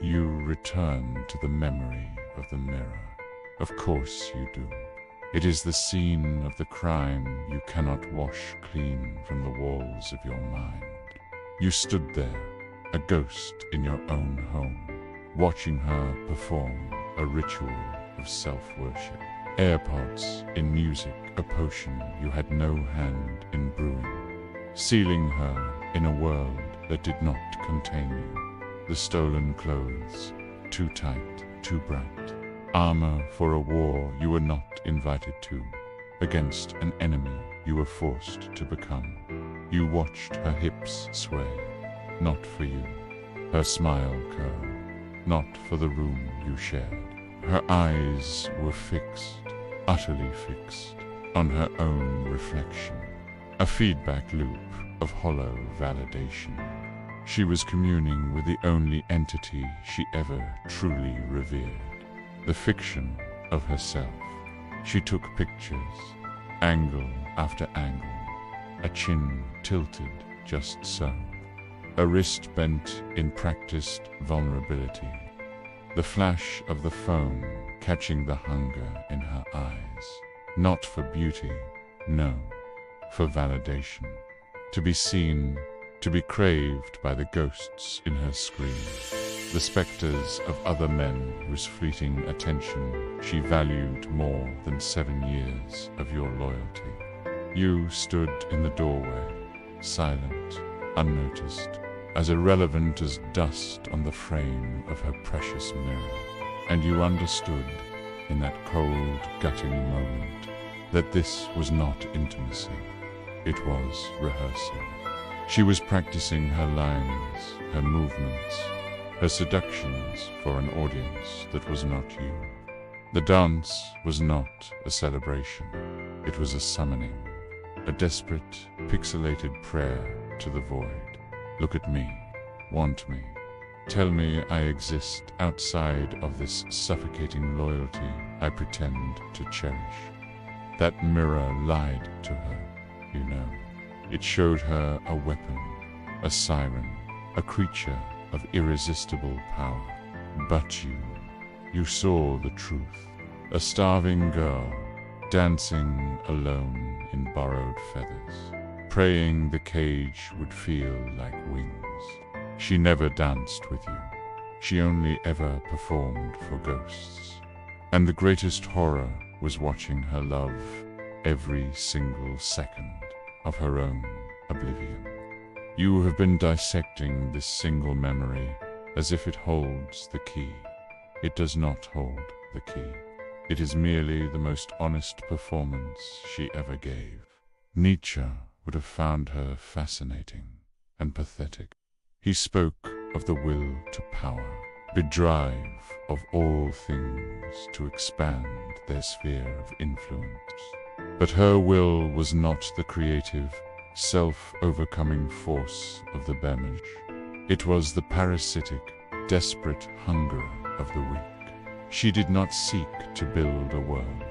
You return to the memory of the mirror. Of course you do. It is the scene of the crime you cannot wash clean from the walls of your mind. You stood there, a ghost in your own home, watching her perform a ritual of self-worship. AirPods in music, a potion you had no hand in brewing, sealing her in a world that did not contain you. The stolen clothes, too tight, too bright. Armor for a war you were not invited to, against an enemy you were forced to become. You watched her hips sway, not for you. Her smile curve, not for the room you shared. Her eyes were fixed, utterly fixed, on her own reflection, a feedback loop of hollow validation. She was communing with the only entity she ever truly revered, the fiction of herself. She took pictures, angle after angle, a chin tilted just so, a wrist bent in practiced vulnerability, the flash of the phone catching the hunger in her eyes, not for beauty, no, for validation, to be seen, to be craved by the ghosts in her screen, the specters of other men whose fleeting attention she valued more than 7 years of your loyalty. You stood in the doorway, silent, unnoticed, as irrelevant as dust on the frame of her precious mirror, and you understood, in that cold, gutting moment, that this was not intimacy, it was rehearsal. She was practicing her lines, her movements, her seductions for an audience that was not you. The dance was not a celebration, it was a summoning, a desperate, pixelated prayer to the void. Look at me, want me, tell me I exist outside of this suffocating loyalty I pretend to cherish. That mirror lied to her, you know. It showed her a weapon, a siren, a creature of irresistible power. But you saw the truth. A starving girl, dancing alone in borrowed feathers, praying the cage would feel like wings. She never danced with you. She only ever performed for ghosts. And the greatest horror was watching her love every single second of her own oblivion. You have been dissecting this single memory as if it holds the key. It does not hold the key. It is merely the most honest performance she ever gave. Nietzsche would have found her fascinating and pathetic. He spoke of the will to power, bedrive of all things to expand their sphere of influence. But her will was not the creative, self-overcoming force of the Betrayal. It was the parasitic, desperate hunger of the weak. She did not seek to build a world.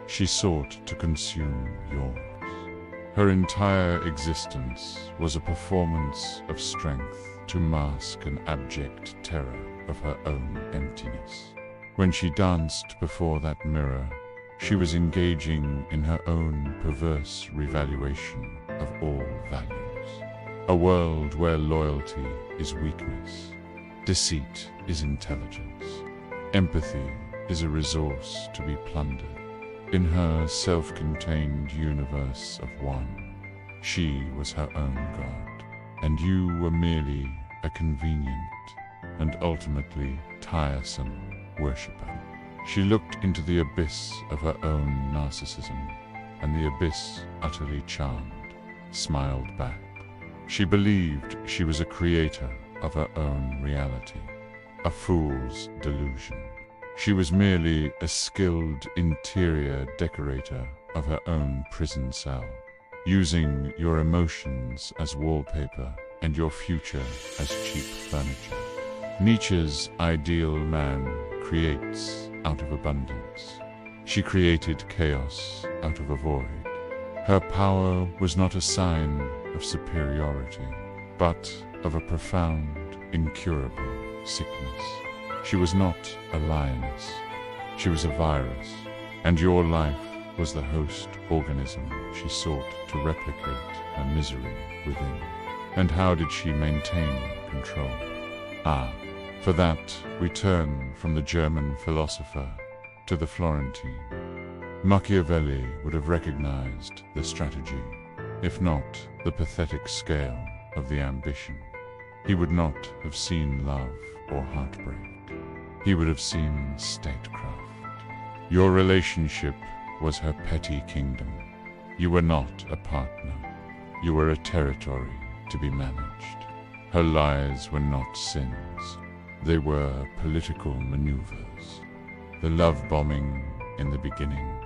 She sought to consume yours. Her entire existence was a performance of strength to mask an abject terror of her own emptiness. When she danced before that mirror, she was engaging in her own perverse revaluation of all values. A world where loyalty is weakness, deceit is intelligence, empathy is a resource to be plundered. In her self-contained universe of one, she was her own god, and you were merely a convenient and ultimately tiresome worshipper. She looked into the abyss of her own narcissism, and the abyss, utterly charmed, smiled back. She believed she was a creator of her own reality, a fool's delusion. She was merely a skilled interior decorator of her own prison cell, using your emotions as wallpaper and your future as cheap furniture. Nietzsche's ideal man creates out of abundance. She created chaos out of a void. Her power was not a sign of superiority, but of a profound, incurable sickness. She was not a lioness. She was a virus, and your life was the host organism she sought to replicate her misery within. And how did she maintain control? For that we turn from the German philosopher to the Florentine. Machiavelli would have recognized the strategy, if not the pathetic scale of the ambition. He would not have seen love or heartbreak. He would have seen statecraft. Your relationship was her petty kingdom. You were not a partner. You were a territory to be managed. Her lies were not sins. They were political maneuvers. The love bombing in the beginning,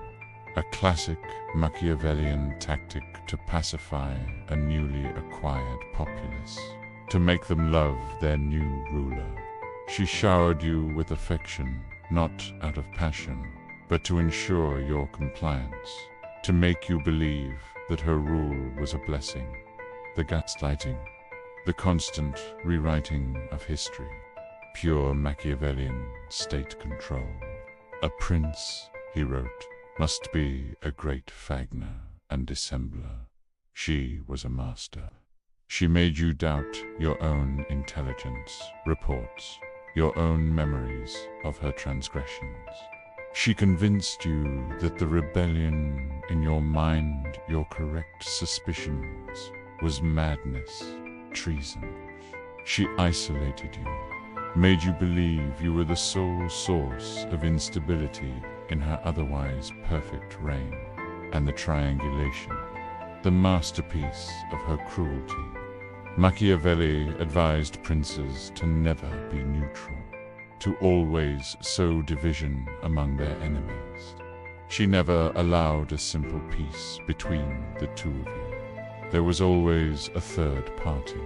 a classic Machiavellian tactic to pacify a newly acquired populace, to make them love their new ruler. She showered you with affection, not out of passion, but to ensure your compliance, to make you believe that her rule was a blessing. The gaslighting, the constant rewriting of history, pure Machiavellian state control. A prince, he wrote, must be a great fagner and dissembler. She was a master. She made you doubt your own intelligence, reports, your own memories of her transgressions. She convinced you that the rebellion in your mind, your correct suspicions, was madness, treason. She isolated you, made you believe you were the sole source of instability in her otherwise perfect reign, and the triangulation, the masterpiece of her cruelty. Machiavelli advised princes to never be neutral, to always sow division among their enemies. She never allowed a simple peace between the two of you. There was always a third party,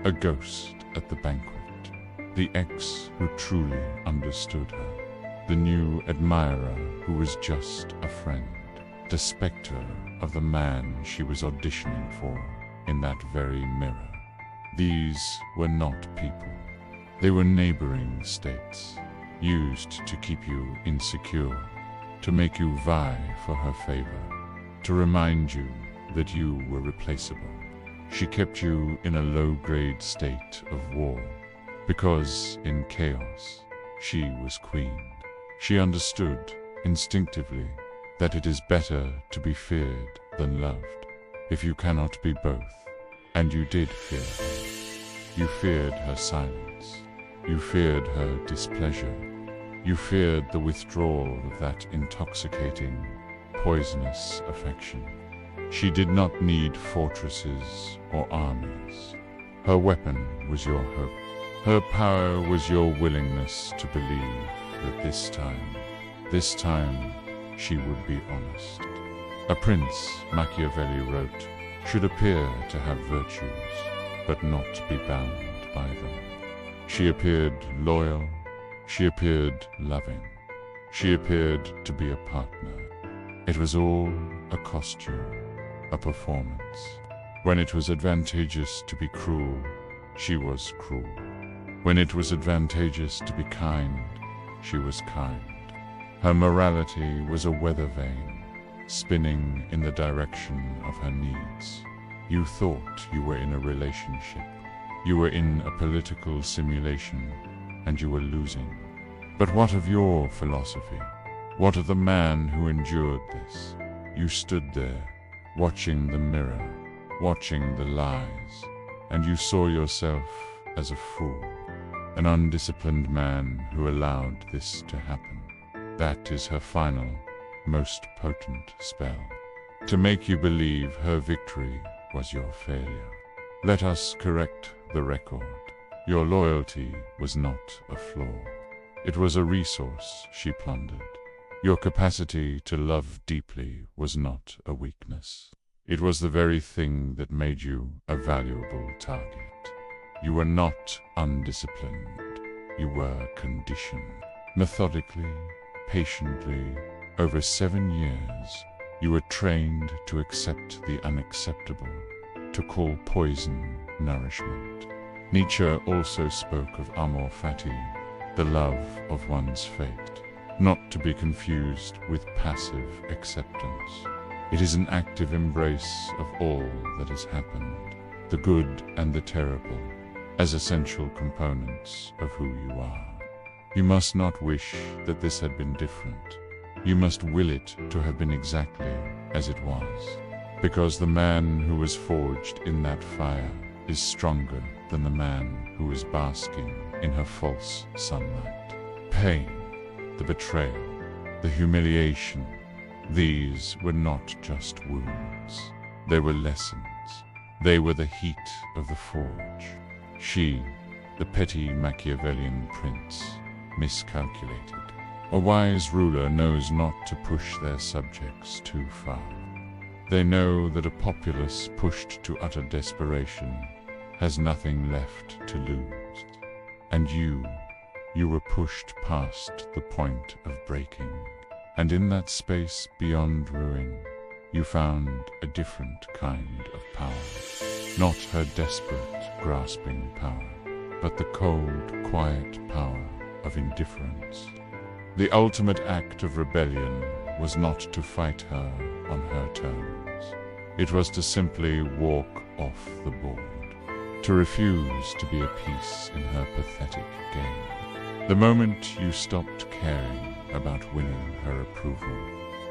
a ghost at the banquet, the ex who truly understood her, the new admirer who was just a friend, the specter of the man she was auditioning for in that very mirror. These were not people. They were neighboring states, used to keep you insecure, to make you vie for her favor, to remind you that you were replaceable. She kept you in a low-grade state of war, because in chaos she was queen. She understood instinctively that it is better to be feared than loved. If you cannot be both, and you did fear her. You feared her silence. You feared her displeasure. You feared the withdrawal of that intoxicating, poisonous affection. She did not need fortresses or armies. Her weapon was your hope. Her power was your willingness to believe that this time, she would be honest. A prince, Machiavelli wrote, should appear to have virtues, but not be bound by them. She appeared loyal, she appeared loving, she appeared to be a partner. It was all a costume, a performance. When it was advantageous to be cruel, she was cruel. When it was advantageous to be kind, she was kind. Her morality was a weather vane, spinning in the direction of her needs. You thought you were in a relationship. You were in a political simulation, and you were losing. But what of your philosophy? What of the man who endured this? You stood there, watching the mirror, watching the lies, and you saw yourself as a fool, an undisciplined man who allowed this to happen. That is her final, most potent spell, to make you believe her victory was your failure. Let us correct the record. Your loyalty was not a flaw. It was a resource she plundered. Your capacity to love deeply was not a weakness. It was the very thing that made you a valuable target. You were not undisciplined. You were conditioned. Methodically, patiently, over 7 years, you were trained to accept the unacceptable, to call poison nourishment. Nietzsche also spoke of amor fati, the love of one's fate, not to be confused with passive acceptance. It is an active embrace of all that has happened, the good and the terrible, as essential components of who you are. You must not wish that this had been different. You must will it to have been exactly as it was, because the man who was forged in that fire is stronger than the man who is basking in her false sunlight. Pain, the betrayal, the humiliation, these were not just wounds. They were lessons. They were the heat of the forge. She, the petty Machiavellian prince, miscalculated. A wise ruler knows not to push their subjects too far. They know that a populace pushed to utter desperation has nothing left to lose. And you were pushed past the point of breaking. And in that space beyond ruin, you found a different kind of power. Not her desperate, grasping power, but the cold, quiet power of indifference. The ultimate act of rebellion was not to fight her on her terms. It was to simply walk off the board, to refuse to be a piece in her pathetic game. The moment you stopped caring about winning her approval,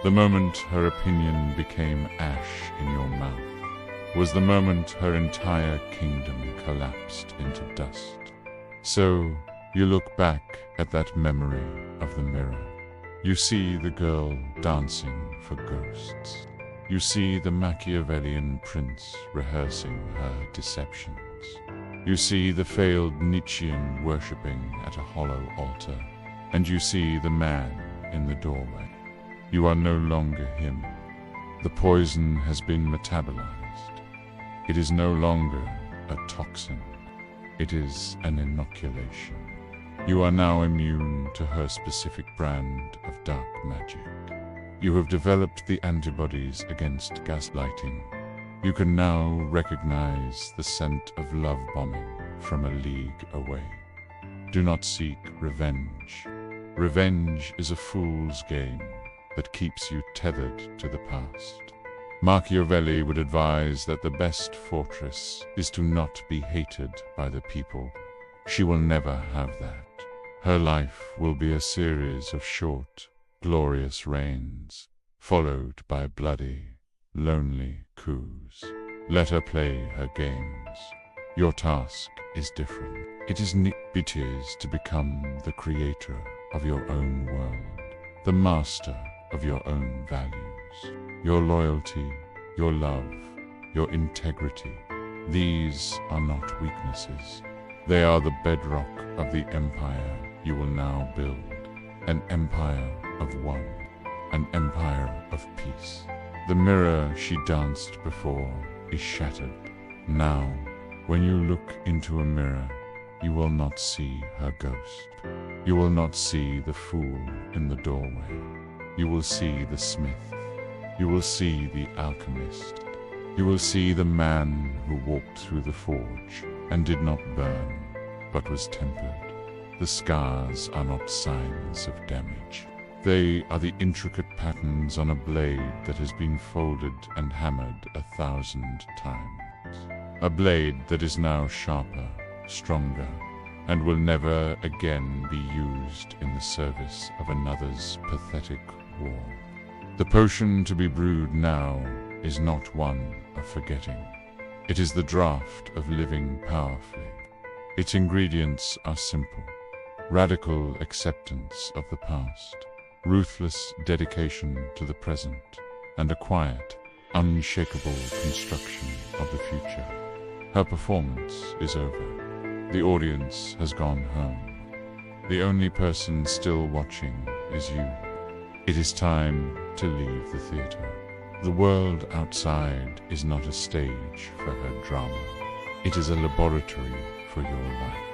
the moment her opinion became ash in your mouth, was the moment her entire kingdom collapsed into dust. So you look back at that memory of the mirror. You see the girl dancing for ghosts. You see the Machiavellian prince rehearsing her deceptions. You see the failed Nietzschean worshipping at a hollow altar. And you see the man in the doorway. You are no longer him. The poison has been metabolized. It is no longer a toxin. It is an inoculation. You are now immune to her specific brand of dark magic. You have developed the antibodies against gaslighting. You can now recognize the scent of love bombing from a league away. Do not seek revenge. Revenge is a fool's game that keeps you tethered to the past. Machiavelli would advise that the best fortress is to not be hated by the people. She will never have that. Her life will be a series of short, glorious reigns, followed by bloody, lonely coups. Let her play her games. Your task is different. It is to become the creator of your own world, the master of your own values. Your loyalty, your love, your integrity, these are not weaknesses. They are the bedrock of the empire you will now build, an empire of one, an empire of peace. The mirror she danced before is shattered. Now, when you look into a mirror, you will not see her ghost. You will not see the fool in the doorway. You will see the smith. You will see the alchemist. You will see the man who walked through the forge and did not burn, but was tempered. The scars are not signs of damage. They are the intricate patterns on a blade that has been folded and hammered 1,000 times. A blade that is now sharper, stronger, and will never again be used in the service of another's pathetic war. The potion to be brewed now is not one of forgetting. It is the draught of living powerfully. Its ingredients are simple: radical acceptance of the past, ruthless dedication to the present, and a quiet, unshakable construction of the future. Her performance is over. The audience has gone home. The only person still watching is you. It is time to leave the theater. The world outside is not a stage for her drama. It is a laboratory for your life.